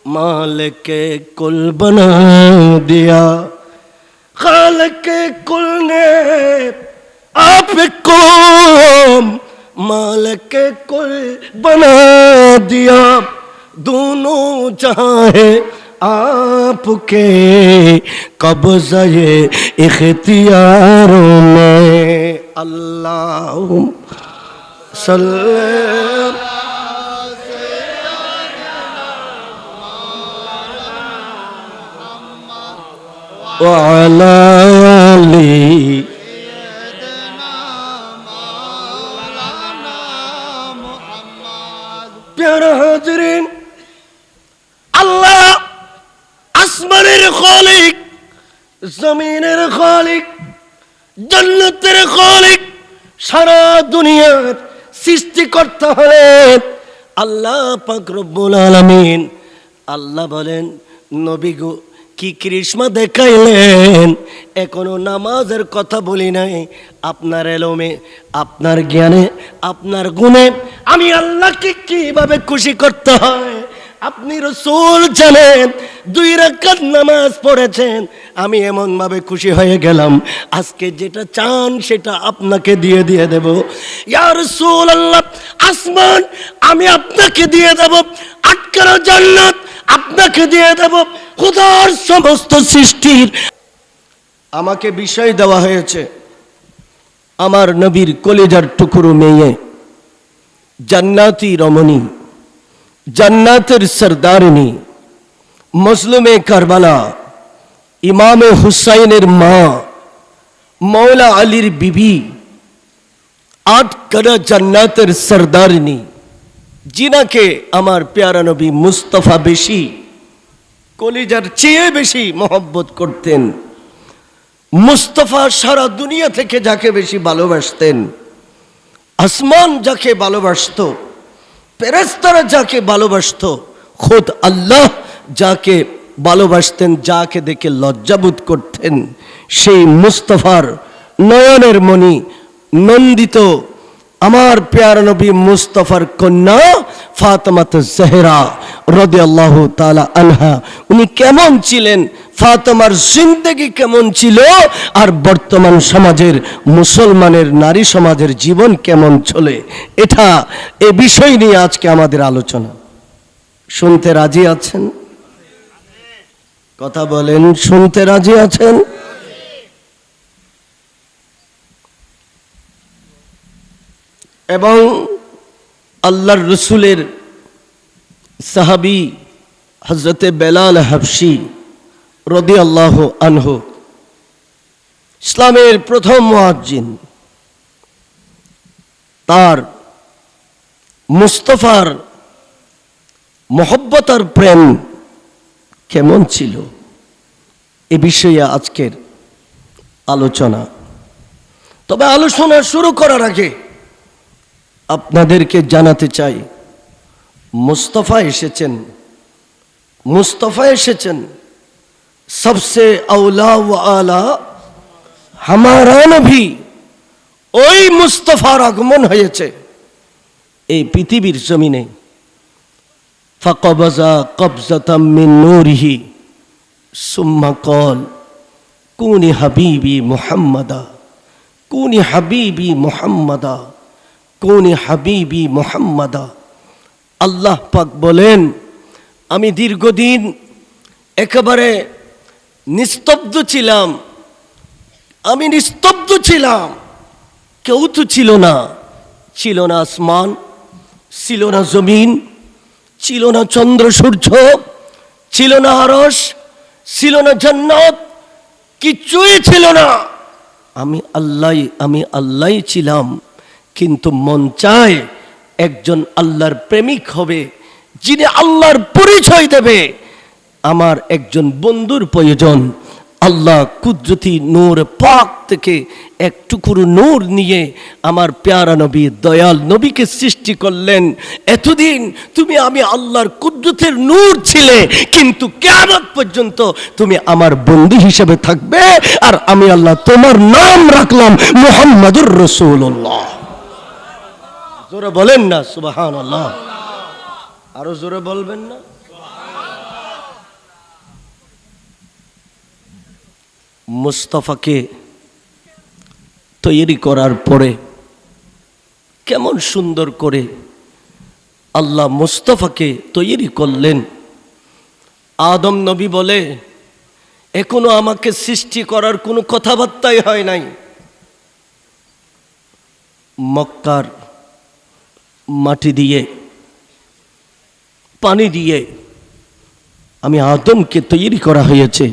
मालिक कुल बना दिया। खालिक कुल ने आपको मालिक कुल बना दिया। दोनों चाहे आपके कब्ज़े इख्तियारों में। अल्लाहुम्मा सल्ली वअला आली। प्यारा हाज़रीन, अल्लाह আসমানের খালিক, জমিনের খালিক, জান্নাতের খালিক, সারা দুনিয়ার সৃষ্টিকর্তা হলেন আল্লাহ পাক রব্বুল আলামিন। আল্লাহ বলেন, নবী গো কি কৃষ্মা দেখাইলেন, এখনো নামাজের কথা বলি নাই। আপনার এলমে, আপনার জ্ঞানে, আপনার গুণে আমি আল্লাহকে কিভাবে খুশি করতে হয় আপনি রাসূল জানেন। 2 রাকাত নামাজ পড়েছেন, আমি এমন ভাবে খুশি হয়ে গেলাম, আজকে যেটা চান সেটা আপনাকে দিয়ে দেব। ইয়া রাসূলুল্লাহ, আসমান আমি আপনাকে দিয়ে দেব, আটকানো জান্নাত আপনাকে দিয়ে দেব। খোদার সমস্ত সৃষ্টির আমাকে বিষয় দেওয়া হয়েছে, আমার নবীর কলিজার টুকরো মেয়ে, জান্নাতি রমণী, জান্নাতের সরদারিনী, মজলুমে কারবালা, ইমামে হুসাইনের মা, মৌলা আলীর বিবি, 8 কানা জান্নাতের সরদারিনী, जिनाके आमार प्यारा नबी मुस्तफा बेशी कलिजार चेये बेशी मोहब्बत करतेन। मुस्तफा सारा दुनिया थेके जाके बेशी भालोबासतेन, आसमान जाके भालोबासतो, फेरेस्तारा जाके भालोबासतो, खुद अल्लाह जाके भालोबासतेन, जाके देखे लज्जाबोध करतेन। सेई मुस्तफार नयनेर मणि नंदित আমার প্যারা নবী মুস্তাফার কন্যা ফাতেমা ज़हरा রাদিয়াল্লাহু তাআলা আনহা, উনি কেমন ছিলেন, ফাতেমার জিন্দেগি কেমন ছিল, আর বর্তমান সমাজের মুসলমানের নারী সমাজের জীবন কেমন চলে, এটা এই বিষয় নিয়ে আজকে আমাদের আলোচনা। শুনতে রাজি আছেন? কথা বলেন, শুনতে রাজি আছেন? এবং আল্লাহর রসুলের সাহাবী হযরতে বেলাল হাবশী রাদিয়াল্লাহু আনহু, ইসলামের প্রথম মুয়াজ্জিন, তার মুস্তাফার মহব্বত আর প্রেম কেমন ছিল, এ বিষয়ে আজকের আলোচনা। তবে আলোচনা শুরু করার আগে আপনাদেরকে জানাতে চাই, মুস্তাফা এসেছেন सबसे औला व आला हमारा नबी, ওই মুস্তাফার আগমন হয়েছে এই পৃথিবীর জমিনে। ফাকাবাজা কবজাতাম মিন নূরিহি সুম্মা ক্বাল কুনি হাবিবি মুহাম্মাদা, কুনি হাবিবি মুহাম্মাদা, কোনি হাবিবি মুহাম্মাদা। আল্লাহ পাক বলেন, আমি দীর্ঘদিন একেবারে নিস্তব্ধ ছিলাম, আমি নিস্তব্ধ ছিলাম, কেউ তো ছিল না, ছিল না আসমান, ছিল না জমিন, ছিল না চন্দ্র সূর্য, ছিল না আরশ, ছিল না জান্নাত, কিছুই ছিল না, আমি আল্লাহই ছিলাম। কিন্তু মন চায় একজন আল্লাহর প্রেমিক হবে, যিনি আল্লাহর পরিচয় দেবে। আমার একজন বন্ধুর প্রয়োজন। আল্লাহ কুদরতি নূর পাক থেকে এক টুকরো নূর নিয়ে আমার প্যারা নবী দয়াল নবীকে সৃষ্টি করলেন। এতদিন তুমি আমি আল্লাহর কুদরতের নূর ছিলে, কিন্তু কিয়ামত পর্যন্ত তুমি আমার বন্ধু হিসেবে থাকবে, আর আমি আল্লাহ তোমার নাম রাখলাম মুহাম্মাদুর রাসূলুল্লাহ। জোরে বলেন না সুবহানাল্লাহ, আরো জোরে বলবেন না? মুস্তাফাকে তৈরি করার পরে কেমন সুন্দর করে আল্লাহ মুস্তাফাকে তৈরি করলেন। আদম নবী বলে, এখনো আমাকে সৃষ্টি করার কোনো কথাবার্তাই হয় নাই। মক্কার মাটি দিয়ে পানি দিয়ে আমি আদমকে তৈরি করা হয়েছে।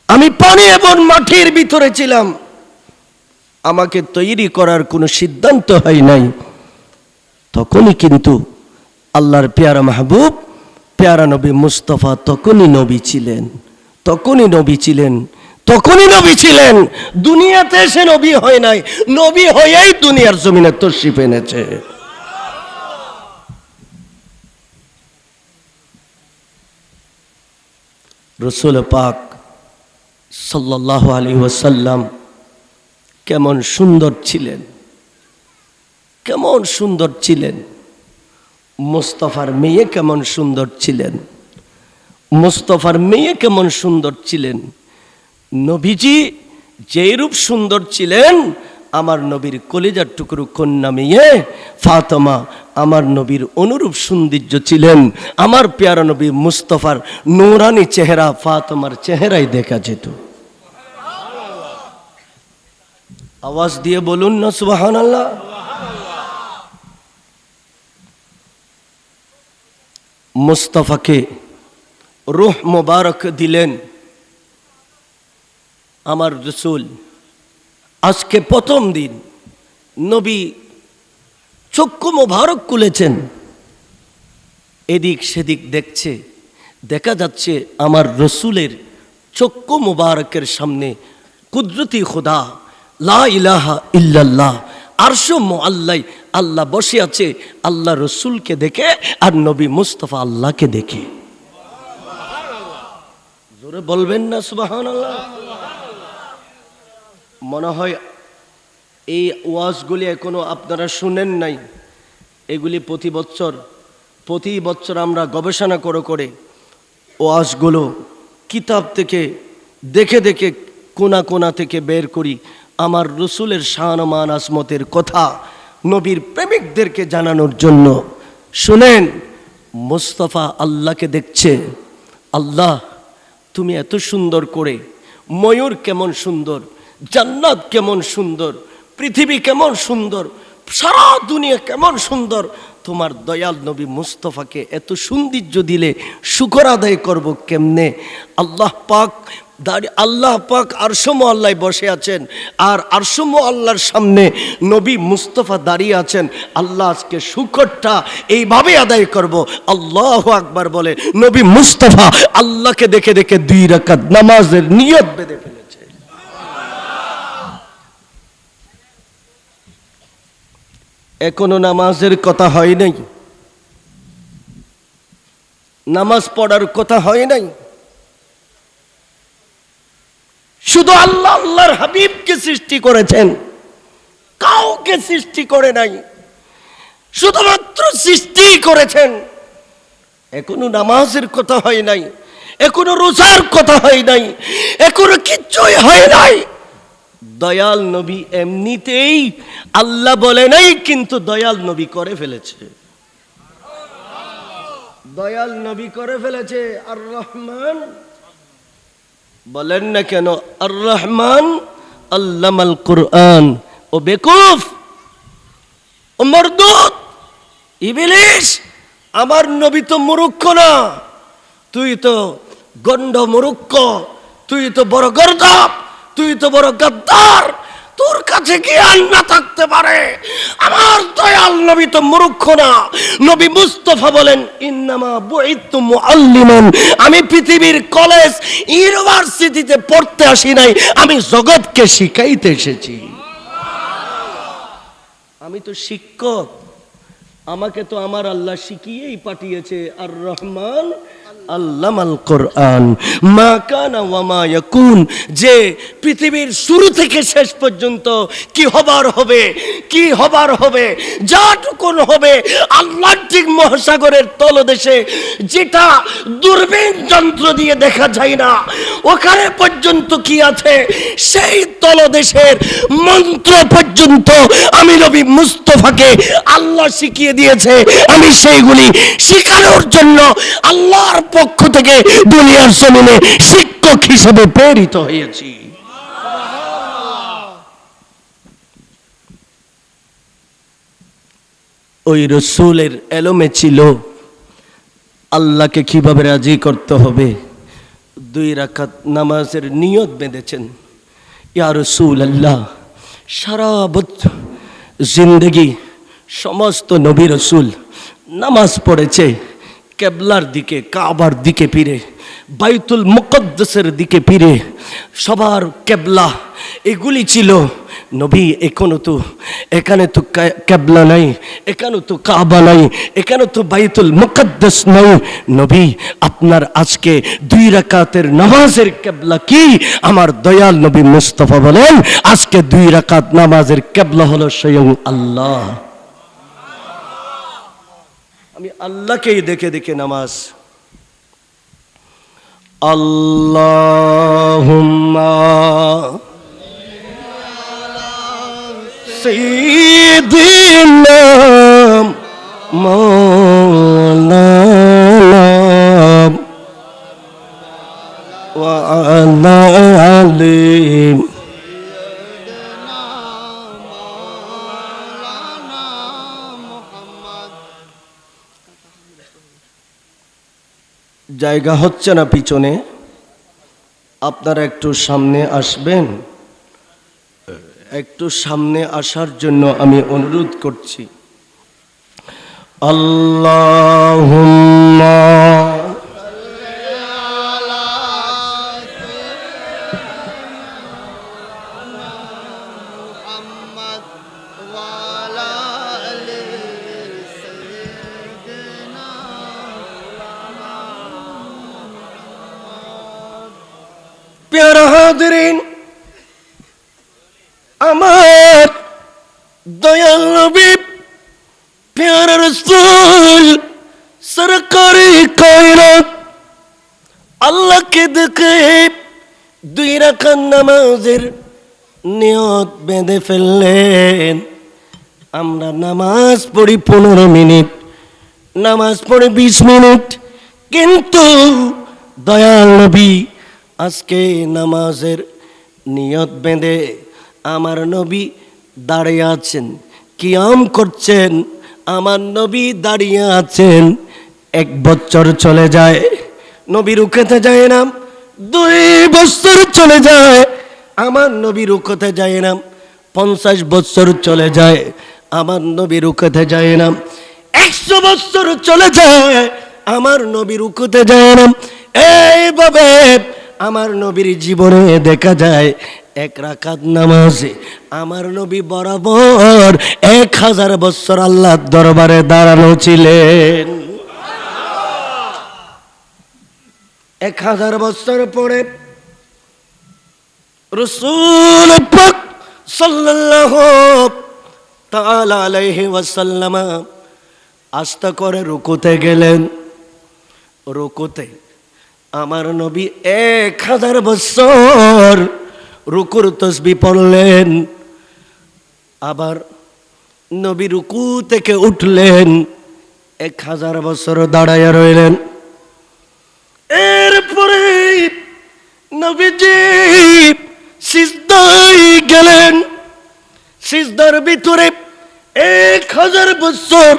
আমি পানি এবং মাটির ভিতরে ছিলাম, আমাকে তৈরি করার কোনো সিদ্ধান্ত হয় নাই। তখনই কিন্তু আল্লাহর পেয়ারা মাহবুব পেয়ারা নবী মুস্তাফা তখনই নবী ছিলেন, তখনই নবী ছিলেন, তখনই নবী ছিলেন। দুনিয়াতে এসে নবী হয় নাই, নবী হয়েই দুনিয়ার জমিনে তশরিফ এনেছে। রাসূল পাক সাল্লাল্লাহু আলাইহি ওয়াসাল্লাম কেমন সুন্দর ছিলেন, কেমন সুন্দর ছিলেন। মুস্তাফার মেয়ে কেমন সুন্দর ছিলেন, মুস্তাফার মেয়ে কেমন সুন্দর ছিলেন। নবীজি যেই রূপ সুন্দর ছিলেন, আমার নবীর কলিজার টুকরো কন্যা মেয়ে ফাতেমা আমার নবীর অনুরূপ সৌন্দর্য ছিলেন। আমার পেয়ারা নবী মুস্তাফার নূরানি চেহারা ফাতেমার চেহারায় দেখা যেত। আওয়াজ দিয়ে বলুন না সুবহানাল্লাহ। মুস্তাফাকে রূহ মোবারক দিলেন আমার রাসূল। আজকে প্রথম দিন নবী চক্ষু মোবারক খুলেছেন, এদিক সেদিক দেখছে, দেখা যাচ্ছে আমার রসুলের চক্ষু মোবারকের সামনে কুদরতি খোদা লা ইলাহা ইল্লাল্লাহ আরশ মুআল্লাই আল্লাহ বসে আছে। আল্লাহ রসুলকে দেখে আর নবী মুস্তাফা আল্লাহকে দেখে। জোরে বলবেন না সুবহানাল্লাহ। মনে হয় এই ওয়াজগুলি এখনো আপনারা শুনেন নাই। এগুলি প্রতি বছর আমরা গবেষণা করে ওয়াজগুলো কিতাব থেকে দেখে দেখে কোনা কোনা থেকে বের করি। আমার রসুলের শান মান আজমতের কথা নবীর প্রেমিকদেরকে জানানোর জন্য। শুনেন, মুস্তাফা আল্লাহকে দেখছে। আল্লাহ তুমি এত সুন্দর করে, ময়ূর কেমন সুন্দর, জান্নাত কেমন সুন্দর, পৃথিবী কেমন সুন্দর, সারা দুনিয়া কেমন সুন্দর, তোমার দয়াল নবী মুস্তাফাকে এত সৌন্দর্য দিলে শুকর আদায় করব কেমনে। আল্লাহ পাক আরশ মুআল্লায় বসে আছেন, আর আরশ মুআল্লার সামনে নবী মুস্তাফা দাঁড়িয়ে আছেন। আল্লাহ আজকে শুকরটা এইভাবে আদায় করব। আল্লাহু আকবার বলে নবী মুস্তাফা আল্লাহকে দেখে দেখে 2 রাকাত নামাজের নিয়ত বেঁধে ফেলেছে। এখনো নামাজের কথা হয় নাই, নামাজ পড়ার কথা হয় নাই। শুধু আল্লাহ আল্লাহর হাবিবকে সৃষ্টি করেছেন, কাউকে সৃষ্টি করে নাই, শুধুমাত্র সৃষ্টি করেছেন। এখনো নামাজের কথা হয় নাই, এখনো রোজার কথা হয় নাই, এখনো কিচ্ছুই হয় নাই। দয়াল নবী এমনিতেই আল্লাহ বলে নাই, কিন্তু দয়াল নবী করে ফেলেছে। দয়াল নবী করে ফেলেছে। আর রহমান বলেন না কেন? আর রহমান আল্লামাল কুরআন। ও বেকুফ, ও মরদুদ, ইবলিস, আমার নবী তো মূর্খ না, তুই তো গন্ড মূর্খ, তুই তো বড় গর্দভ, তুই তো বড় গাদ্দার, তোর কাছে জ্ঞান না থাকতে পারে। আমার দয়াল নবী তো মূর্খ না। নবী মুস্তাফা বলেন, ইন্নামা বুইতু মুআল্লিমান, আমি পৃথিবীর কলেজ ইউনিভার্সিটিতে পড়তে আসি নাই, আমি জগৎকে শিখাইতে এসেছি। আমি তো শিক্ষক, আমাকে তো আমার আল্লাহ শিখিয়েই পাঠিয়েছে। আর রহমান আল্লামাল কুরআন মা কানা ওয়া মা ইয়াকুন, যে পৃথিবীর শুরু থেকে শেষ পর্যন্ত কি হবার হবে, কি হবার হবে, যাটুকুন হবে আল্লাহর ঠিক মহাসাগরের তলদেশে, যেটা দূরবীন যন্ত্র দিয়ে দেখা যায় না, ওখানে পর্যন্ত কি আছে সেই তলদেশের মন্ত্র পর্যন্ত আমি নবী মুস্তাফাকে আল্লাহ শিখিয়ে দিয়েছে। আমি সেইগুলি শেখানোর জন্য আল্লাহর পক্ষ থেকে দুনিয়ার জমিনে শিক্ষক হিসেবে প্রেরিত হয়েছি। ওই রসুলের এলমে ছিল আল্লাহকে কিভাবে রাজি করতে হবে। 2 রাকাত নামাজের নিয়ত বেঁধেছেন। ইয়া রাসূলুল্লাহ, সারা জিন্দেগি সমস্ত নবী রসুল নামাজ পড়েছে কেবলার দিকে, কাবার দিকে ফিরে, বাইতুল মুকদ্দাসের দিকে ফিরে। সবার কেবলা এগুলি ছিল। নবী এখানে তো কেবলা নাই, এখানে তো কাবা নাই, এখানে তো বাইতুল মুকদ্দাস নাই। নবী আপনার আজকে 2 রাকাতের নামাজের কেবলা কি? আমার দয়াল নবী মুস্তাফা বলেন আজকে 2 রাকাত নামাজের কেবলা হলো স্বয়ং আল্লাহ। আমি আল্লাহকেই দেখে দেখে নামাজ। আল্লাহুম্মা সাইয়্যিদিনা মাওলানা ওয়া আলা আলিহি জায়গা হচ্ছে না পিছনে, আপনারা একটু সামনে আসবেন। একটু সামনে আসার জন্য আমি অনুরোধ করছি। আল্লাহুম্মা প্যারা হাজিরিন, আমার দয়াল নবী প্যারা রাসূল সরকারি কায়নাত আল্লাহকে দেখে 2 রাকাত নামাজের নিয়ত বেঁধে ফেললেন। আমরা নামাজ পড়ি 15 মিনিট, নামাজ পড়ি 20 মিনিট, কিন্তু দয়াল নবী আজকে নামাজের নিয়ত বেঁধে আমার নবী দাঁড়িয়ে আছেন, কিয়াম করছেন। আমার নবী দাঁড়িয়ে আছেন। 1 বছর চলে যায়, নবী রুকুতে যায় না। 2 বছর চলে যায়, আমার নবী রুকুতে যায় না। 50 বছর চলে যায়, আমার নবী রুকুতে যায় না। 100 বছর চলে যায়, আমার নবী রুকুতে যায় না। এইভাবে আমার নবীর জীবনে দেখা যায় 1 রাকাত নামাজে আমার নবী বরাবর 1000 বছর আল্লাহর দরবারে দাঁড়ানো ছিলেন। 1000 বছর পরে রাসূল পাক সাল্লাল্লাহু তাআলা আলাইহি ওয়াসাল্লাম আস্তে করে রুকুতে গেলেন। রুকুতে আমার নবী 1000 বছর রুকুর তাসবিহ পড়লেন। আবার নবী রুকু থেকে উঠলেন, 1000 বছর দাঁড়ায়া রইলেন। এরপরে নবীজি সিজদায় গেলেন। সিজদার ভিতরে 1000 বছর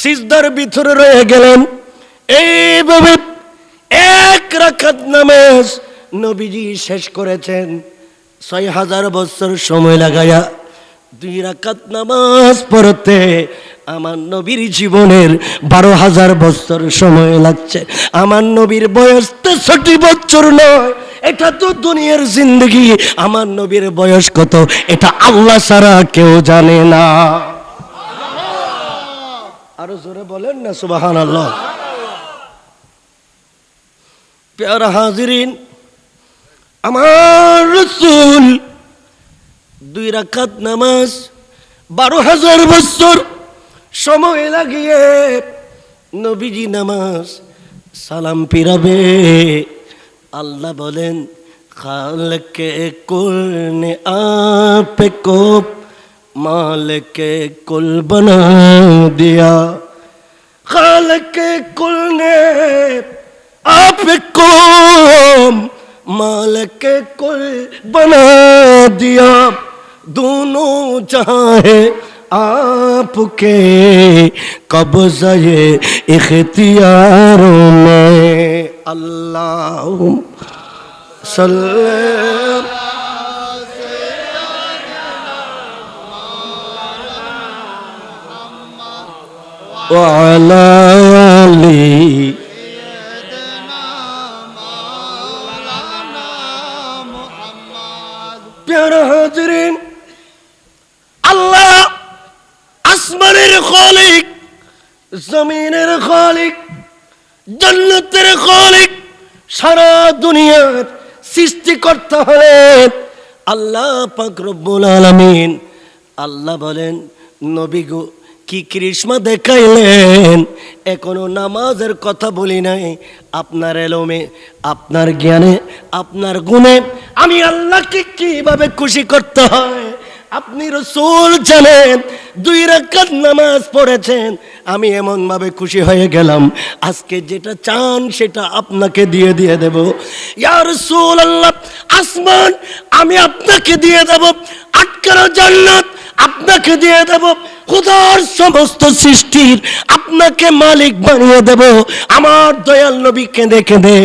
সিজদার ভিতরে রয়ে গেলেন। এইভাবে 1 রাকাত নামাজ নবীজি শেষ করেছেন। 6000 বছর সময় লাগায়া 2 রাকাত নামাজ পড়তে আমার নবীর জীবনের 12000 বছর সময় লাগছে। আমার নবীর বয়স 63 বছর নয়, এটা তো দুনিয়ার জিন্দগি। আমার নবীর বয়স কত এটা আল্লাহ ছাড়া কেউ জানে না। আরো জোরে বলেন না সুবহানাল্লাহ। প্যারা হাজিরিন, আমার রাসূল 2 রাকাত নামাজ 12000 বছর সময় লাগিয়ে নবীজি নামাজ সালাম ফিরাবে। আল্লাহ বলেন খালকে কুল ने आपको मालिके कुल बना दिया खालके कुल ने आपको मालिके कुल बना दिया दोनों चाहे आपके कब्ज़े इख्तियारों में अल्लाह सल्लल्लाहु وعلى آله प्यारा हाज़रीन अल्लाह আসমানের খালিক জমিনের খালিক জান্নাতের খালিক সারা দুনিয়ার সৃষ্টিকর্তা হলেন আল্লাহ পাক রব্বুল আলামিন আল্লাহ বলেন নবী গো কি কৃষ্মা দেখাইলেন এখনো নামাজের কথা বলি নাই আপনার এলমে আপনার জ্ঞানে আপনার গুণে আমি আল্লাহকে কিভাবে খুশি করতে হয় আপনি রাসূল জানেন 2 রাকাত নামাজ পড়েছেন আমি এমন ভাবে খুশি হয়ে গেলাম আজকে যেটা চান সেটা আপনাকে দিয়ে দেব ইয়া রাসূলুল্লাহ আসমান আমি আপনাকে দিয়ে দেব আটকানো জান্নাত আপনাকে দিয়ে দেব খোদার সমস্ত সৃষ্টির আপনাকে মালিক বানিয়ে দেব আমার দয়াল নবীকে দেখে দে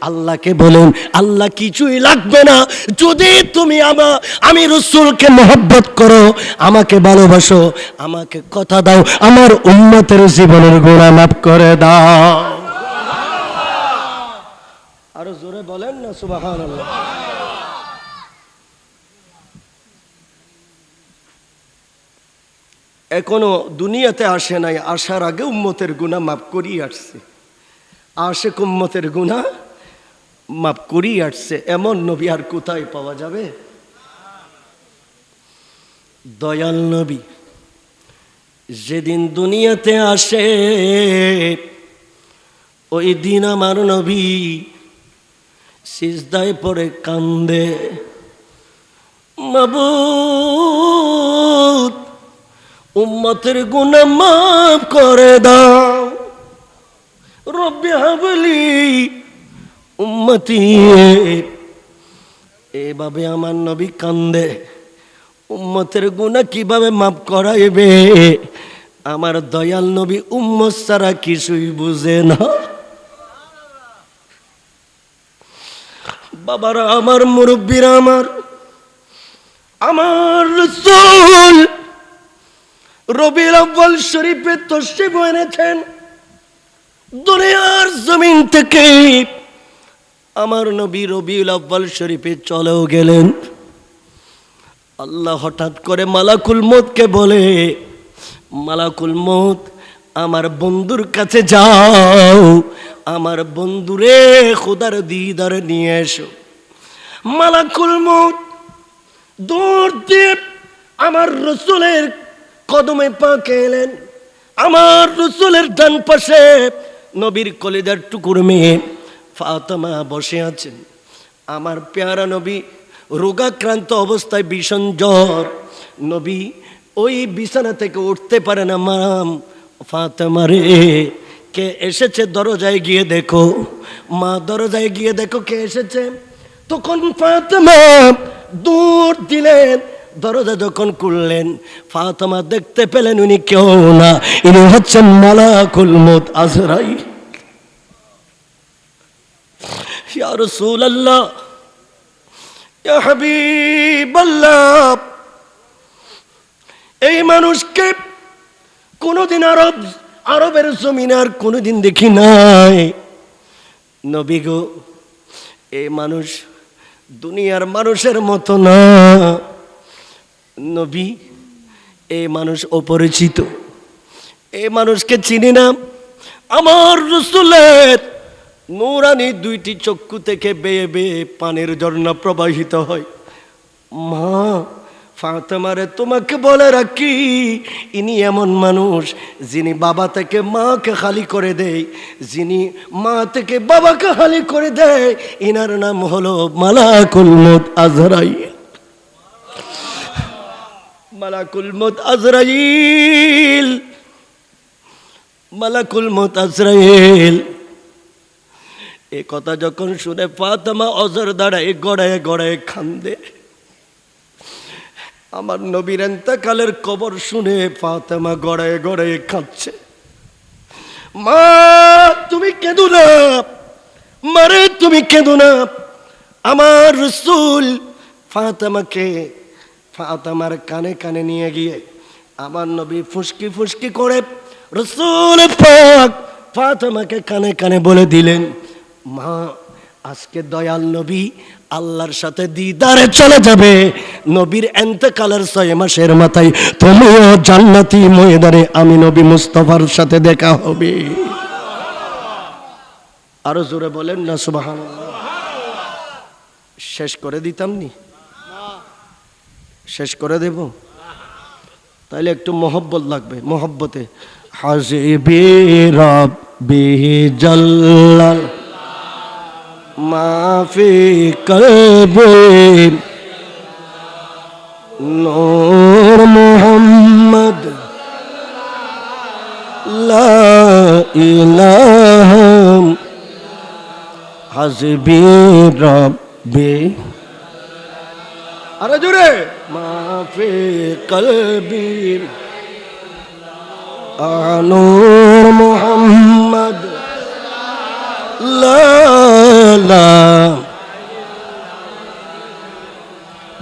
আল্লাহকে বলেন আল্লাহ কিছুই লাগবে না যদি তুমি আমি রাসূলকে মহব্বত করো আমাকে ভালোবাসো আমাকে কথা দাও আমার উম্মতের জীবনের গুনাহ মাফ করে দাও আরো জোরে বলেন না সুবহানাল্লাহ এখনো দুনিয়াতে আসে নাই আসার আগে উম্মতের গুনাহ মাফ করিয়ে আসছে আশিক উম্মতের গুনাহ মাফ করিয়ে আসছে এমন নবী আর কোথায় পাওয়া যাবে দয়াল নবী যেদিন দুনিয়াতে আসে ওই দিন আমার নবী সিজদায় পড়ে কান্দে মাবুদ উম্মতের গুনাহ মাফ করে দাও রব্বি হাবলি উম্মতি এভাবে আমার নবী কান্দে উম্মতের গুনাহ কিভাবে মাফ করাইবে আমার দয়াল নবী উম্মত ছাড়া কিছুই বুঝে না বাবারা আমার মুরব্বিরা আমার রাসূল রবিউল আউয়াল শরীফে তশরিফ এনেছেন দুনিয়ার জমিন থেকে আমার নবী রবিউল আউয়াল শরীফে চলেও গেলেন আল্লাহ হঠাৎ করে মালাকুল মউতকে বলে মালাকুল মউত আমার বন্ধুর কাছে যাও আমার বন্ধুরে খোদার দিদার নিয়ে এসো মালাকুল মউত দৌড় দিয়ে আমার রাসূলের কদমে পাকে এলেন আমার রাসূলের ডান পাশে নবীর কলিজার টুকরো মেয়ে ফাতেমা বসে আছেন আমার পেয়ারা নবী রোগাক্রান্ত অবস্থায় ভীষণ জ্বর নবী ওই বিছানা থেকে উঠতে পারে না মাম ফাতেমা রে কে এসেছে দরজায় গিয়ে দেখো মা দরজায় গিয়ে দেখো কে এসেছে তখন ফাতেমা দৌড় দিলেন দরজা যখন খুললেন ফাতেমা দেখতে পেলেন উনি কেউ না ইনি হচ্ছেন মালাকুল মউত আজরাইল ইয়া রাসূলুল্লাহ ইয়া হাবিবাল্লাহ এই মানুষকে কোনদিন আরবের জমিনে আর কোনদিন দেখি নাই নবী গো এই মানুষ দুনিয়ার মানুষের মতো না নবী এই মানুষ অপরিচিত এই মানুষকে চিনি না আমার রাসূলের নূরানি 2টি চক্ষু থেকে বেয়ে বেয়ে পানির ঝর্ণা প্রবাহিত হয় মা ফাতেমারে তোমাকে বলে রাখি, ইনি এমন মানুষ যিনি বাবা থেকে মাকে খালি করে দেয়, যিনি মা থেকে বাবাকে খালি করে দেয়। ইনার নাম হলো মালাকুল মউত আজরাইল। মালাকুল মউত আজরাইল, মালাকুল মউত আজরাইল। এই কথা যখন শুনে ফাতেমা অজর দাঁড়ায় গড়ায় গড়ায় কান্দে। আমার নবীর ইন্তেকালের খবর শুনে ফাতেমা গড়ায় গড়ায় কাঁদছে। মা তুমি কেঁদো না, মারে তুমি কেঁদো না। আমার রাসূল ফাতেমার কানে কানে নিয়ে গিয়ে আমার নবী ফুসকি ফুসকি করে রাসূল পাক ফাতেমাকে কানে কানে বলে দিলেন, মা আজকে দয়াল নবী আল্লাহর সাথে দিদারে চলে যাবে। নবীর ইন্তেকালের 6 মাসের মাথায় তুমিও জান্নাতি ময়দানে আমি নবী মুস্তাফার সাথে দেখা হবে। আরো জোরে বলেন না সুবহানাল্লাহ। শেষ করে দিতাম নি? শেষ করে দেব? তাহলে একটু মহব্বত লাগবে। মহব্বতে হাজিবি রাব্বি জাল্লাল মাফি কলবি নূর মুহাম্মদ লা ইলাহা হাসবি রাব্বি। আরে জোরে মাফি কলবি নূর মুহাম্মদ লা লা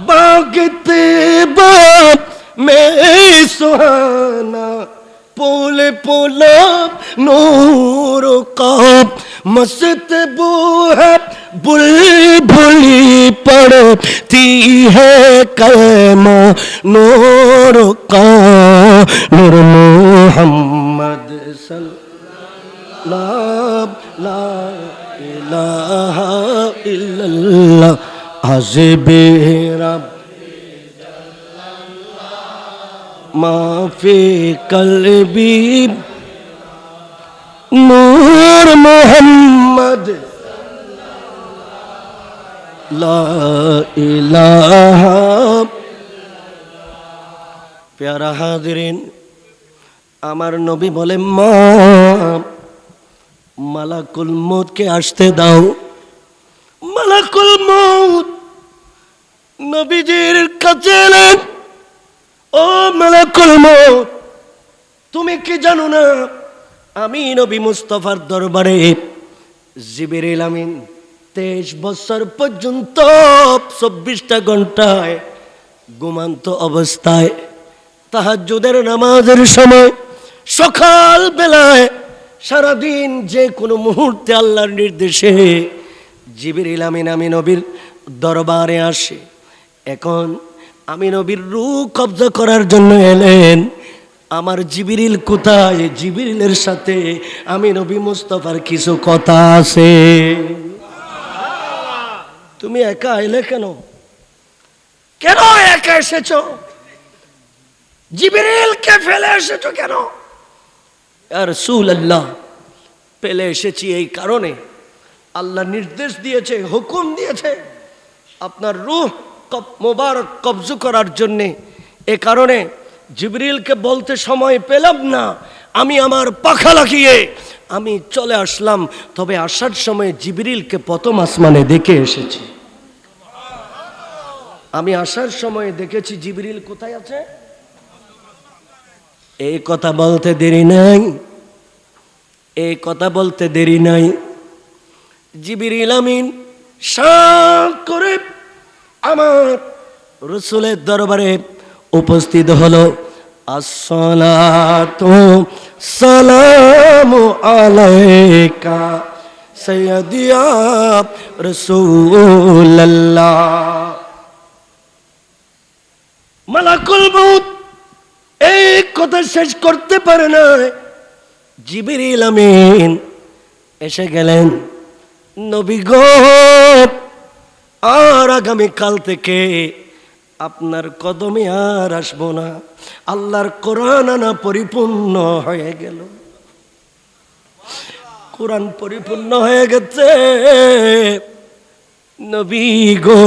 बागते बाप में सुहाना पुल पुला नूर का मस्त बू है बुलबुली पड़ती है कलमा नूर का नूर मोहम्मद सल्लल्लाहु ला इलाहा इल्लल्लाह हज़बे रब्बी माफी कल्बी नूर मोहम्मद ला इलाहा। प्यारा हाज़िरीन, আমার নবী বলে মা মালাকুল মউতকে আসতে দাও। মালাকুল মউত নবীজির কাছে এলেন। ও মালাকুল মউত, তুমি কি জানো না আমি নবী মুস্তাফার দরবারে জিবরিল আমিন 23 বছর পর্যন্ত 24টা ঘন্টায় ঘুমন্ত অবস্থায় তাহাজ্জুদের নামাজের সময় সকাল বেলায় সারাদিন যে কোনো মুহূর্তে আল্লাহর নির্দেশে জিবরিল আমিন আমি নবীর দরবারে আসে। এখন আমি নবীর রূহ কবজা করার জন্য এলেন। আমার জিবরিল কোথায়? জিবরিলের সাথে আমি নবী মুস্তাফার কিছু কথা আছে। তুমি একা এলে কেন? কেন একা এসেছো? জিবরিলকে ফেলে এসেছো কেন? ইয়া রাসূলুল্লাহ, ফেলে এসেছি এই কারণে আল্লাহ নির্দেশ দিয়েছে, হুকুম দিয়েছে আপনার রূহ মোবারক কবজা করার জন্যে। এ কারণে জিবরিলকে বলতে সময় পেলাম না, আমি আমার পাখা লাগিয়ে আমি চলে আসলাম। তবে আসার সময় জিবরিলকে প্রথম আসমানে দেখে এসেছি। আমি আসার সময় দেখেছি জিবরিল কোথায় আছে। এই কথা বলতে দেরি নাই, এই কথা বলতে দেরি নাই। জিবরিল আমিন শান্ত করে আমার রাসূলের দরবারে উপস্থিত হলো। আসসালাতু সালামু আলাইকা সাইয়্যিদি ইয়া রাসূলুল্লাহ। মালাকুল মউত এই কথা শেষ করতে পারে না, জিবরিল আমিন এসে গেলেন। নবী গো, আর আগামীকাল থেকে আপনার কদমে আর আসবো না। আল্লাহর কোরআন আনা পরিপূর্ণ হয়ে গেল, কোরআন পরিপূর্ণ হয়ে গেছে। নবী গো,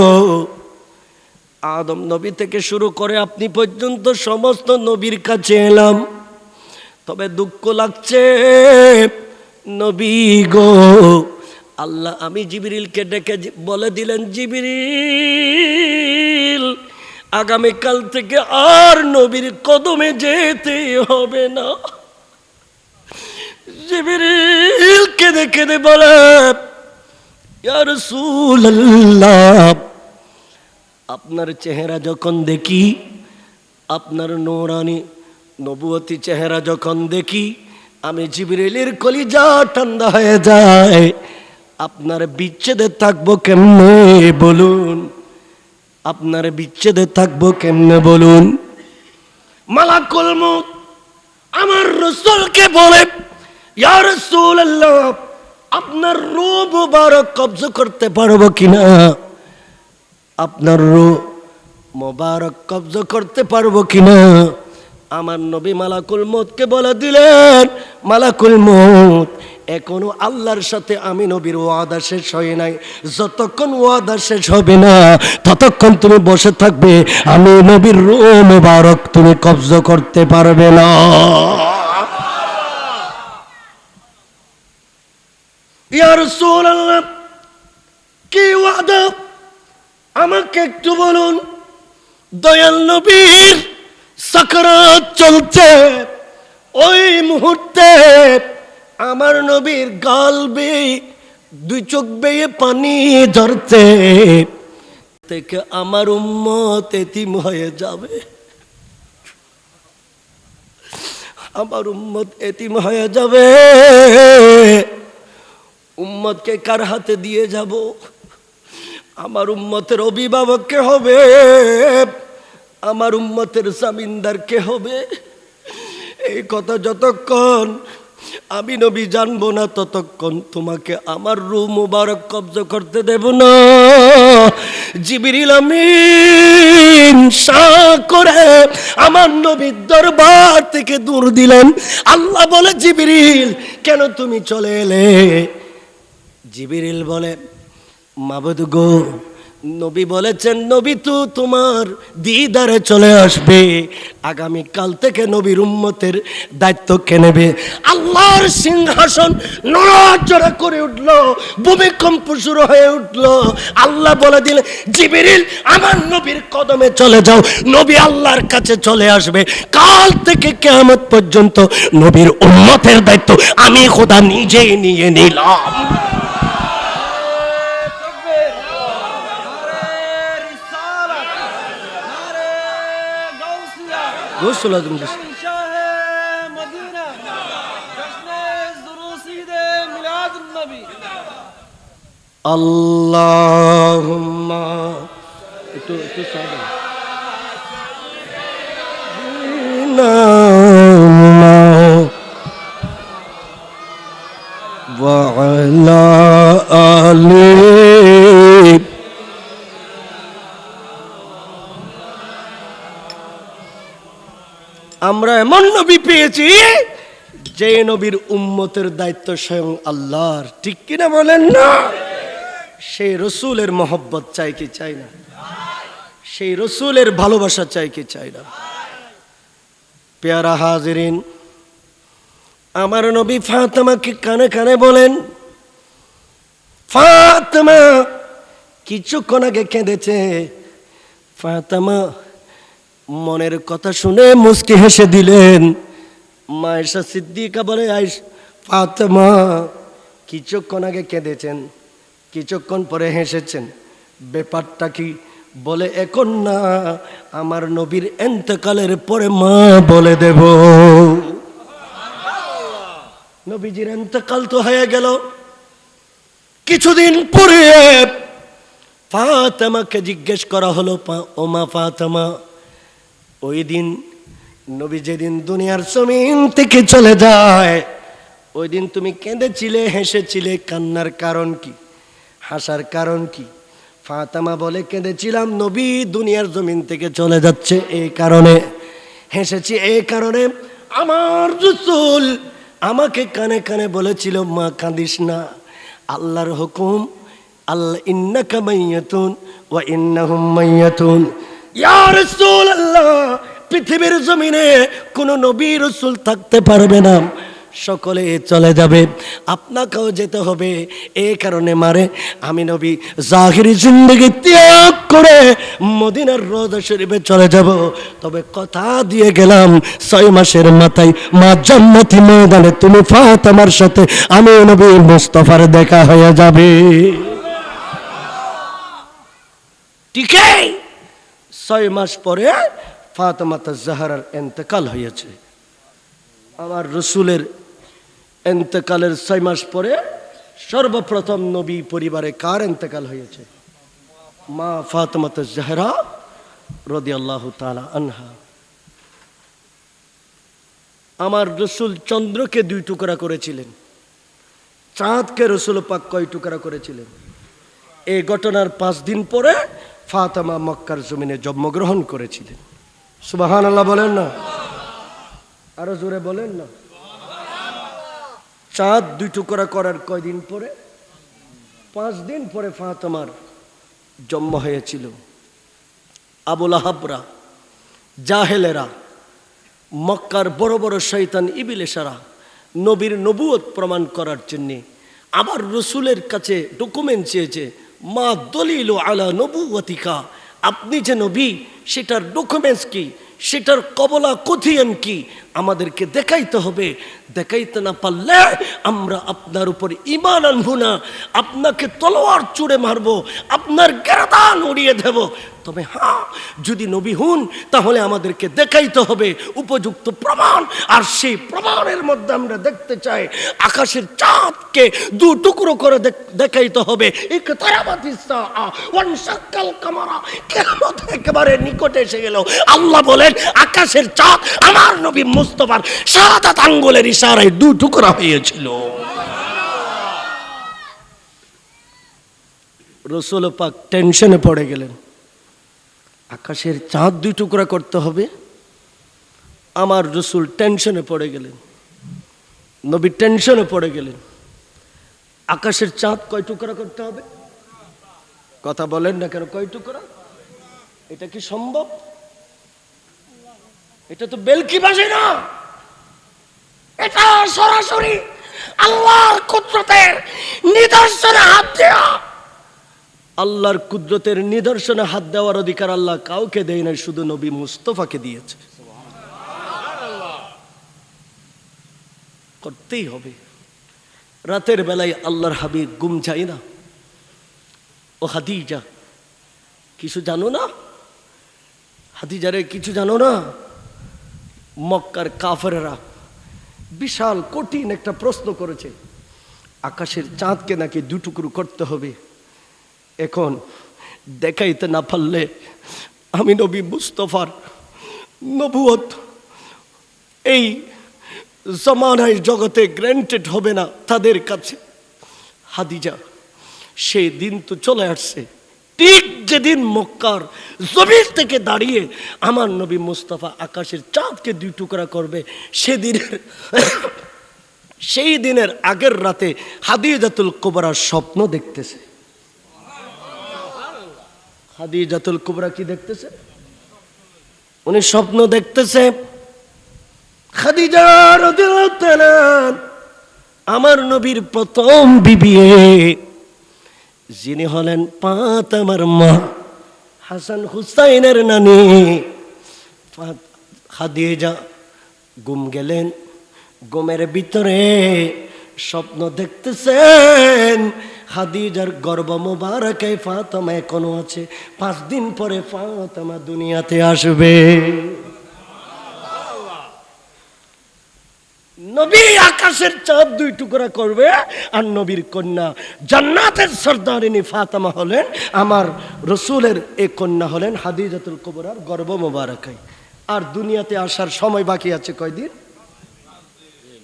আদম নবী থেকে শুরু করে আপনি পর্যন্ত সমস্ত নবীর কাছে এলাম, তবে দুঃখ লাগছে নবী গো। আল্লাহ আমি জিবরিলকে ডেকে বলে দিলেন, জিবরিল আগামীকাল থেকে আর নবীর কদমে যেতে হবে না। জিবরিল কেঁদে কেঁদে বলে, ইয়া রাসূলুল্লাহ, আপনার চেহারা যখন দেখি, আপনার নূরানি নবুয়তি চেহারা যখন দেখি, আমি জিবরিলের কলিজা ঠান্ডা হয়ে যায়। আপনার বিচ্ছেদে থাকবো কেমনে বলুন, আপনার বিচ্ছেদে থাকবো কেমনে বলুন। মালাকুল মউত আমার রাসূলকে বলে, ইয়া রাসূলুল্লাহ, আপনার রূহ মুবারক কবজা করতে পারবো কিনা, আপনার রূহ মুবারক কবজা করতে পারবো কিনা। আমার নবী মালাকুল মউতকে বলে দিলেন, মালাকুল মউত, এখনো আল্লাহর সাথে আমি নবীর ওয়াদা শেষ হয় নাই। যতক্ষণ ওয়াদা শেষ হবে না ততক্ষণ তুমি বসে থাকবে, আমি নবীর রূহ মুবারক তুমি কবজা করতে পারবে না। ইয়া রাসূলুল্লাহ, কি ওয়াদা আমাকে একটু বলুন। দয়াল নবীর সাকরাত চলছে, ওই মুহূর্তে আমার নবীর গাল বেয়ে দুই চোখ বেয়ে পানি ঝরছে, থেকে আমার উম্মত এতিম হয়ে যাবে, আমার উম্মত এতিম হয়ে যাবে। উম্মতকে কার হাতে দিয়ে যাব? আমার উম্মতের অভিভাবক কে হবে? আমার উম্মতের জামিনদার কে হবে? এই কথা যতক্ষণ আমি নবী জানবো না ততক্ষণ তোমাকে আমার রূহ মুবারক কবজা করতে দেব না। জিবরিল আমিন শাহ করে আমার নবীর দরবার থেকে দূর দিলেন। আল্লাহ বলে, জিবরিল কেন তুমি চলে এলে? জিবরিল বলে, মাবুদ গো, নবী বলেছেন নবী তো তোমার দিদারে চলে আসবে, আগামী কাল থেকে নবীর উম্মতের দায়িত্ব কে নেবে? আল্লাহর সিংহাসন নড়াচড়া করে উঠল, ভূমিকম্প শুরু হয়ে উঠল। আল্লাহ বলে দিলেন, জিবরিল আমার নবীর কদমে চলে যাও, নবী আল্লাহর কাছে চলে আসবে। কাল থেকে কিয়ামত পর্যন্ত নবীর উম্মতের দায়িত্ব আমি খোদা নিজেই নিয়ে নিলাম। আল্লাহুম্মা একটু সাদা ওয়া আলা আলিহি। আমরা এমন নবী পেয়েছি যে নবীর উম্মতের দায়িত্ব স্বয়ং আল্লাহর, ঠিক কিনা বলেন না? সেই রসুলের মহব্বত চাই কি চাই না? সেই রসুলের ভালোবাসা চাই কি চাই না? পেয়ারা হাজিরিন, আমার নবী ফাতেমাকে কানে কানে বলেন, ফাতেমা কিছুক্ষণ আগে কেঁদেছে। ফাতেমা মনের কথা শুনে মুস্কি হেসে দিলেন। মায়েশা সিদ্দিকা বলে, ফাতেমা কিছুক্ষণ আগে কেঁদেছেন, কিছুক্ষণ পরে হেসেছেন, ব্যাপারটা কি? বলে, এখন না, আমার নবীর ইন্তেকালের পরে মা বলে দেব। নবীজির ইন্তেকাল তো হয়ে গেল, কিছুদিন পরে ফাতেমাকে জিজ্ঞেস করা হলো, ও মা ফাতেমা, ওই দিন নবী যেদিন দুনিয়ার জমিন থেকে চলে যায়, ওই দিন তুমি কেঁদেছিলে, হেসেছিলে, কান্নার কারণ কি, হাসার কারণ কি? ফাতেমা বলে, কেঁদেছিলাম নবী দুনিয়ার জমিন থেকে চলে যাচ্ছে, এই কারণে হেসেছি, এই কারণে আমার রাসূল আমাকে কানে কানে বলেছিল, মা কাঁদিস না, আল্লাহর হুকুম, আল্লাহ ইন্নাকা মাইয়াতুন ওয়া ইন্নাহুম মাইয়াতুন। ইয়া রাসূলুল্লাহ, পৃথিবীর জমিনে কোন নবী রাসূল থাকতে পারবে না, সকলে চলে যাবে, আপনাকেও যেতে হবে, এই কারণে মারে আমি নবী জাহিরি জিন্দেগি ত্যাগ করে মদিনার রওজা শরীফে চলে যাব। তবে কথা দিয়ে গেলাম 6 মাসের মাথায় মা জান্নাতি ময়দানে তুমি ফাতেমার সাথে আমি নবী মুস্তাফার দেখা হয়ে যাবে। ঠিক 6 মাস পরে ফাতেমা জাহরার ইন্তেকাল হয়েছে। আমার রাসূলের ইন্তেকালের 6 মাস পরে সর্বপ্রথম নবী পরিবারে কার ইন্তেকাল হয়েছে? মা ফাতেমা জাহরা রাদিয়াল্লাহু তাআলা আনহা। আমার রাসূল চন্দ্রকে 2 টুকরা করেছিলেন, চাঁদকে রাসূল পাক কয় টুকরা করেছিলেন? এই ঘটনার 5 দিন পরে ফাতেমা মক্কার জমিনে জন্মগ্রহণ করেছিলেন। সুবহানাল্লাহ বলেন না, আরো জোরে বলেন না। চাঁদ 2 টুকরা করার কয়দিন পরে? 5 দিন পরে ফাতেমার জন্ম হয়েছিল। আবু লাহাবরা, জাহেলেরা, মক্কার বড় বড় শয়তান ইবলিসরা নবীর নবুয়ত প্রমাণ করার জন্য আমার রাসূলের কাছে ডকুমেন্ট চেয়েছে, মা দলিলু আলা নবুওয়াতিকা, আপনি যে নবী সেটার ডকুমেন্টস কি, সেটার কবলা কথিয়ান কি আমাদেরকে দেখাইতে হবে। দেখাইতে না পারলে আমরা আপনার উপর ঈমান আনবো না, আপনাকে তলোয়ার ছুঁড়ে মারবো, আপনার গর্দান উড়িয়ে দেব। তবে হ্যাঁ, যদি নবী হন তাহলে আমাদেরকে দেখাইতে হবে উপযুক্ত প্রমাণ, আর সেই প্রমাণের মধ্যে আমরা দেখতে চাই আকাশের চাঁদকে 2 টুকরো করে দেখাইতে হবে। কিয়ামত একেবারে নিকটে এসে গেল। আল্লাহ বলেন আকাশের চাঁদ আমার নবী মুস্তাফার শাহাদাত আঙ্গুলের ইশারায় 2 টুকরা হয়েছিল। রাসূল পাক টেনশনে পড়ে গেলেন, আকাশের চাঁদ 2 টুকরা করতে হবে। আমার রাসূল টেনশনে পড়ে গেলেন, নবী টেনশনে পড়ে গেলেন, আকাশের চাঁদ কয় টুকরা করতে হবে? কথা বলেন না কেন, কয় টুকরা? এটা কি সম্ভব? এটা তো বেলকি বাজে না, এটা সরাসরি আল্লাহর কুদরতের নিদর্শনে হাত দেওয়া। আল্লাহর কুদরতের নিদর্শনে হাত দেওয়ার অধিকার আল্লাহ কাউকে দেয় না, শুধু নবী মুস্তাফাকে দিয়েছে। করতেই হবে। রাতের বেলায় আল্লাহর হাবিব ঘুম যায় না। ও খাদিজা, কিছু জানো না? খাদিজারে কিছু জানো না? মক্কার কাফেররা বিশাল কঠিন একটা প্রশ্ন করেছে, আকাশের চাঁদকে নাকি 2 টুকরো করতে হবে। এখন দেখাইতে না পারলে আমি নবী মুস্তাফার নবুয়ত এই জমানায় জগতে গ্র্যান্টেড হবে না তাদের কাছে। খাদিজা, সেই দিন তো চলে আসছে, ঠিক যেদিন মক্কার জমিন থেকে দাঁড়িয়ে আমার নবী মুস্তাফা আকাশের চাঁদকে 2 টুকরা করবে, সেই দিনের আগের রাতে খাদিজাতুল কুবরা স্বপ্ন দেখতেছে। খাদিজাতুল কুবরা কি দেখতেছে? উনি স্বপ্ন দেখতেছে, খাদিজা রাদিয়াল্লাহু তাআলা আমার নবীর প্রথম বিবি, যিনি হলেন ফাতেমার মা, হাসান হুসাইনের নানি। খাদিজা ঘুম গেলেন, ঘুমের ভিতরে স্বপ্ন দেখতেছেন খাদিজার গর্ভ মোবারকে ফাতেমা এখনো আছে, 5 দিন পরে ফাতেমা দুনিয়াতে আসবে। নবী আকাশের চাঁদ 2 টুকরা করবে, আর নবীর কন্যা জান্নাতের সরদারিনী ফাতেমা হলেন আমার রাসূলের এই কন্যা হলেন খাদিজাতুল কুবরার গর্ভ মোবারকে। আর দুনিয়াতে আসার সময় বাকি আছে কয়দিন?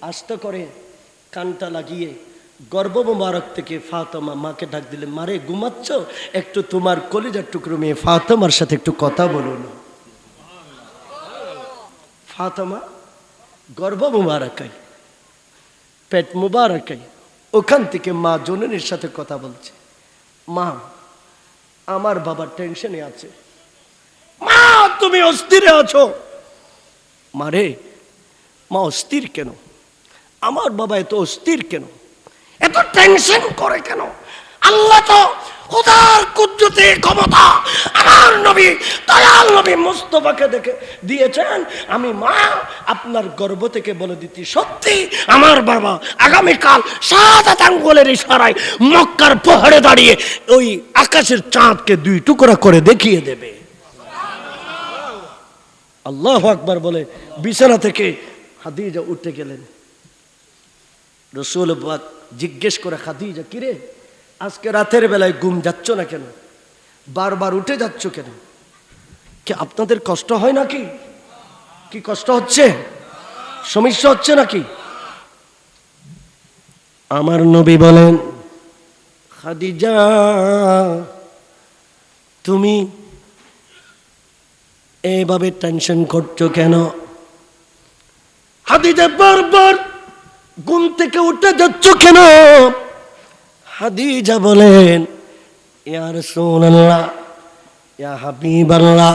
আস্তে করে কানটা লাগিয়ে গর্ভ মোবারক থেকে ফাতেমা মাকে ডাক দিলে, মারে ঘুমাচ্ছ, একটু তোমার কলিজার টুকরো মেয়ে ফাতেমার সাথে একটু কথা বলুন। ফাতেমা গর্ভ মোবারকাই, পেট মোবারকাই, ওখান থেকে মা জননীর সাথে কথা বলছে। মা, আমার বাবা টেনশনে আছে। মা, তুমি অস্থিরে আছো। মারে, মা অস্থির কেন? আমার বাবা এত অস্থির কেন, এত টেনশন করে কেন? আল্লাহ তো খোদার কুদরতে ক্ষমতা আমার নবী দয়াল নবী মুস্তাফাকে দেখে দিয়েছেন। আমি মা আপনার গর্ভ থেকে বলে দিচ্ছি, সত্যি আমার বাবা আগামীকাল 7 আঙ্গুলের ইশারায় মক্কার পাহাড়ে দাঁড়িয়ে ওই আকাশের চাঁদকে 2 টুকরা করে দেখিয়ে দেবে। আল্লাহু আকবার বলে বিছানা থেকে খাদিজা উঠে গেলেন। রাসূল পাক জিজ্ঞেস করে, খাদিজা কিরে, আজকে রাতের বেলায় ঘুম যাচ্ছ না কেন? বারবার উঠে যাচ্ছ কেন? কি আপনাদের কষ্ট হয় নাকি? কি কষ্ট হচ্ছে? সমস্যা হচ্ছে নাকি? আমার নবী বলেন, খাদিজা তুমি এইভাবে টেনশন করছো কেন? খাদিজা বারবার ঘুম থেকে উঠে যাচ্ছ কেন? খাদিজা বলেন, ইয়া রাসূলুল্লাহ, ইয়া হাবিবাল্লাহ,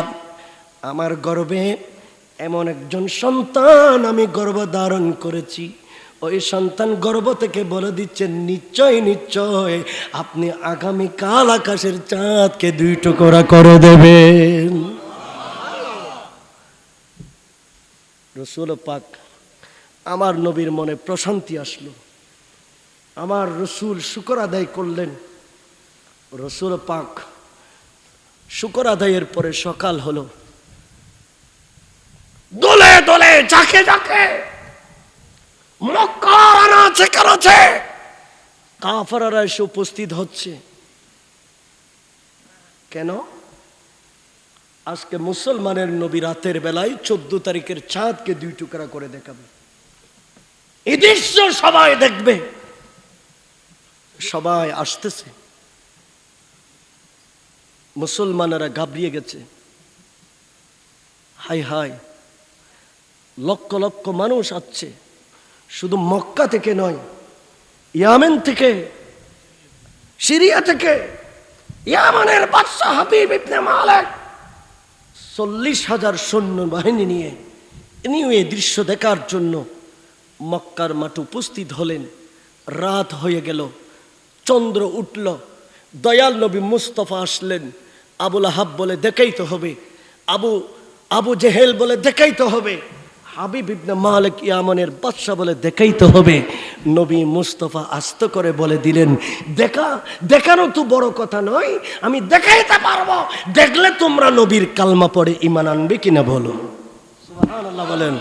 আমার গর্ভে এমন একজন সন্তান আমি গর্ভ ধারণ করেছি, ওই সন্তান গর্ভ থেকে বলে দিচ্ছেন, নিশ্চয় নিশ্চয় আপনি আগামীকাল আকাশের চাঁদকে 2 টুকরা করে দেবেন। রাসূল পাক, আমার নবীর মনে প্রশান্তি আসলো। আমার রসুল শুকর আদায় করলেন। রসুল পাক শুকর আদায়ের পরে সকাল হলো, দলে দলে যাকে যাকে মক্কার আনাচে কানাচে কাফেররা এসে উপস্থিত হচ্ছে। কেন? আজকে মুসলমানের নবী রাতের বেলায় 14 তারিখের চাঁদকে 2 টুকরা করে দেখাবে। এই দৃশ্য সবাই দেখবে, সবাই আসতেছে। মুসলমানেরা ঘাবড়িয়ে গেছে। হাই হাই, লক্ষ লক্ষ মানুষ আসছে, শুধু মক্কা থেকে নয়, ইয়ামেন থেকে, সিরিয়া থেকে, ইয়ামানের বাদশা হাবিব ইবনে মালিক 40,000 সৈন্য বাহিনী নিয়ে এই দৃশ্য দেখার জন্য মক্কার মাঠে উপস্থিত হলেন। রাত হয়ে গেল, চন্দ্র উঠল, দয়াল নবী মুস্তাফা আসলেন। আবু লাহাব বলে দেখাইতে হবে, আবু জেহেল বলে দেখাইতে হবে, হাবিব ইবনে মালিক ইয়ামানের বাদশা বলে দেখাইতে হবে। নবী মুস্তাফা আস্ত করে বলে দিলেন, দেখানো তো বড় কথা নয়, আমি দেখাইতে পারবো, দেখলে তোমরা নবীর কালমা পড়ে ঈমান আনবে কিনা বলো। সুবহানাল্লাহ বলেন।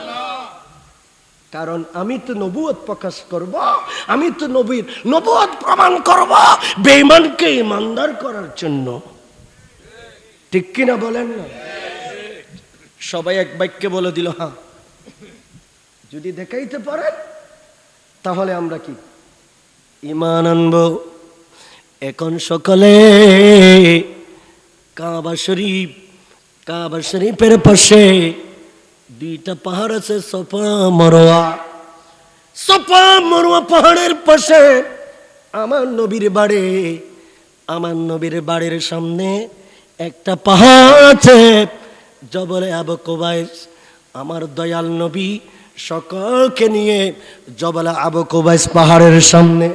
কারণ আমি তো নবুয়ত প্রকাশ করব, আমি তো নবীর নবুয়ত প্রমাণ করব বেঈমানকে ঈমানদার করার জন্য। ঠিক কিনা বলেন না? সবাই এক বাক্যে বলে দিল, হ্যাঁ, যদি দেখাইতে পারেন তাহলে আমরা কি ঈমান আনব। এখন সকালে কাবা শরীফের পাশে 2টা পাহাড় আছে, সফা মারওয়া পাহাড়ের পাশে আমার নবীর বাড়ির সামনে একটা পাহাড় আছে, জবলে আবু কুবাইস। আমার দয়াল নবী সকলকে নিয়ে জবলে আবু কুবাইস পাহাড়ের সামনে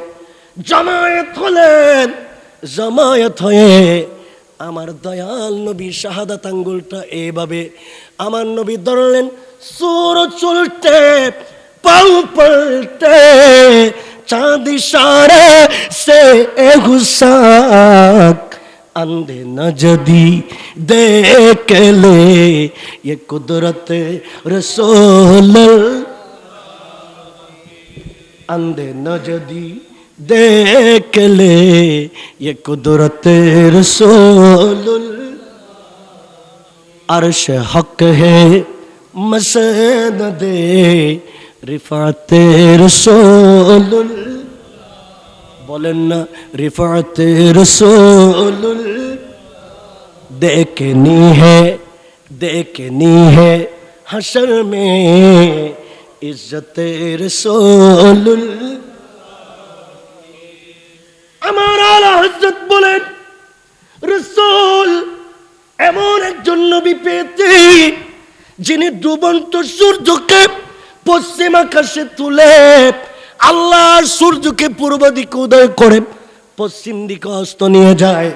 জমায়েত হয়ে আমার দয়াল নবী শাহাদাত আঙ্গুলটা এইভাবে আমার নবী ধরলেন। সূরজ উল্টে পাউ পলটে চাঁদ ইশারে সে গুসাক अंधे न जदी देख ले ये कुदरत रसूल, अंधे न जदी देख ले ये कुदरत रसूल, अर्श हक है मसद दे रिफात रसूल। বলেন না রিফাতে রসুল देखनी है हशर में इज्जत रसूल। আমার আলা হযরত বলেন রাসূল এমন একজন নবী পেতে যিনি ডুবন্ত সূর্যকে পশ্চিম আকাশে তুলে আল্লাহ সূর্যকে পূর্ব দিকে উদয় করে পশ্চিম দিকে অস্ত নিয়ে যায়,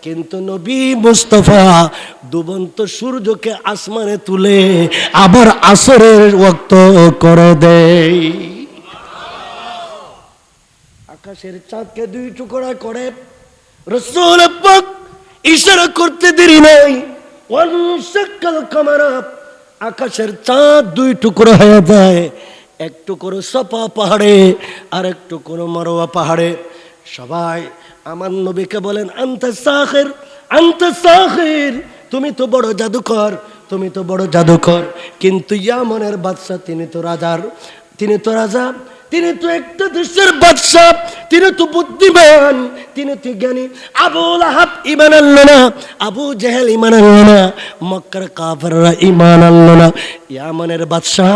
কিন্তু নবী মুস্তাফা ডুবন্ত সূর্যকে আসমানে তুলে আবার আসরের ওয়াক্ত করে দেয়। আকাশের চাঁদকে দুই টুকরা করে রাসূল পাক ইশারা করতে দেরি নাই, ওয়ানশাক্কাল কামার, আকাশের চাঁদ দুই টুকরো হয়ে যায়, এক টুকরো সাফা পাহাড়ে আর এক টুকরো মারওয়া পাহাড়ে। সবাই আমার নবীকে বলেন আনতা সাখির, আনতা সাখির, তুমি তো বড় জাদুকর, তুমি তো বড় জাদুকর। কিন্তু ইয়ামানের বাদশা তিনি তো রাজা, তিনি তো একটা দেশের বাদশা, তিনি তো বুদ্ধিমান, তিনি তো জ্ঞানী। আবু লাহাব ঈমান আনলো না, আবু জেহেল ঈমান আনলো না, মক্কার কাফেররা ঈমান আনলো না। ইয়ামানের বাদশা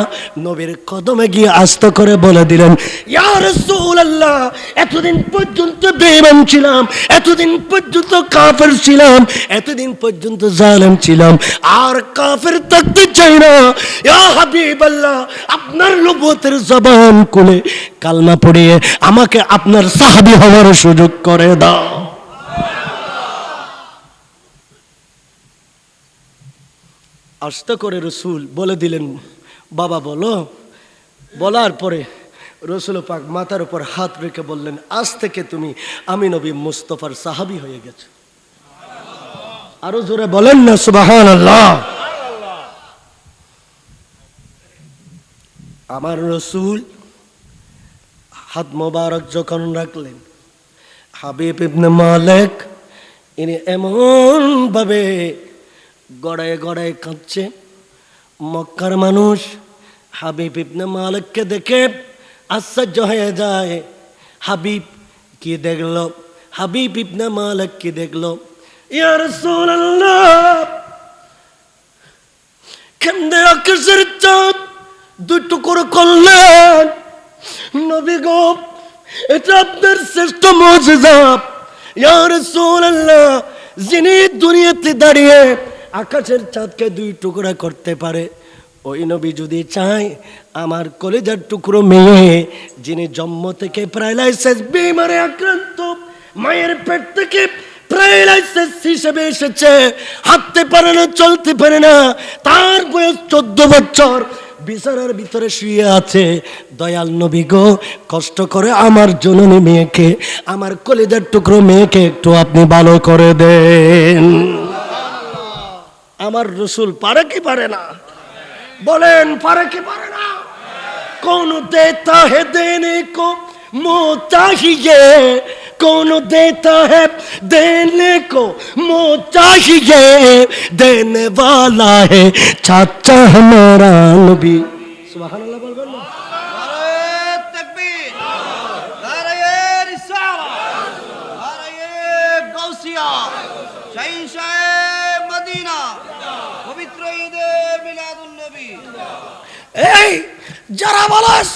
নবীর কদমে গিয়ে আস্ত করে বলে দিলেন, ইয়া রাসূলুল্লাহ, এতদিন পর্যন্ত বেঈমান ছিলাম, এতদিন পর্যন্ত কাফের ছিলাম, এতদিন পর্যন্ত জালেম ছিলাম, আর কাফের থাকতে চাই না। ইয়া হাবিবাল্লাহ, আপনার নবুয়তের জবান খুলে কালমা পড়িয়ে আমাকে আপনার সাহাবী হওয়ার সুযোগ করে দাও। আস্তে করে রসুল বলে দিলেন, বাবা বলো। বলার পরে রসুল পাক মাথার উপর হাত রেখে বললেন, আজ থেকে তুমি আমি নবী মুস্তাফার সাহাবী হয়ে গেছো। আরো জোরে বলেন না সুবহানাল্লাহ। আমার রসুল হাত মোবারক যখন রাখলেন, হাবিব ইবনে মালিক ইনি এমন ভাবে গড়ায় গড়ায় কাঁদছে। মক্কার মানুষ হাবিব ইবনে মালিককে দেখে আশ্চর্য হয়ে যায়। হাবিব কি দেখলো, হাবিব ইবনে মালিক কি দেখলো, ইয়া রাসূলুল্লাহ, কেমনে আকাশের চাঁদ দুই টুকরো করলেন। নবী গো, এটা আপনার শ্রেষ্ঠ মুজিজা। ইয়া রাসূলুল্লাহ, যিনি দুনিয়াতে দাঁড়িয়ে আকাশের চাঁদকে দুই টুকরা করতে পারে, ওই নবী যদি চায় আমার কলিজার টুকরো মেয়ে, যিনি জন্ম থেকে প্যারালাইসিস বিমারে আক্রান্ত, মায়ের পেট থেকে প্যারালাইসিস হিসেবে এসেছে, হাঁটতে পারে না, চলতে পারে না, তার বয়স 14 বছর, বিছানার ভিতরে শুয়ে আছে। দয়াল নবী গো, কষ্ট করে আমার জননী মেয়েকে, আমার কলিজার টুকরো মেয়েকে একটু আপনি ভালো করে দেন। আমার রসুল পারে কি পারে না? বলেন পারে কি পারে না? कौन देता है देने को मुँह चाहिए, कौन देता है देने को मुँह चाहिए, देने वाला है चाचा हमारा नबी। सुभान अल्लाह बोल बोल। नारे तकबीर, नारे रिसालत, नारे गौसिया, शहींशाह मदीना, पवित्र ईद मिलादुन नबी। এই যারা বলস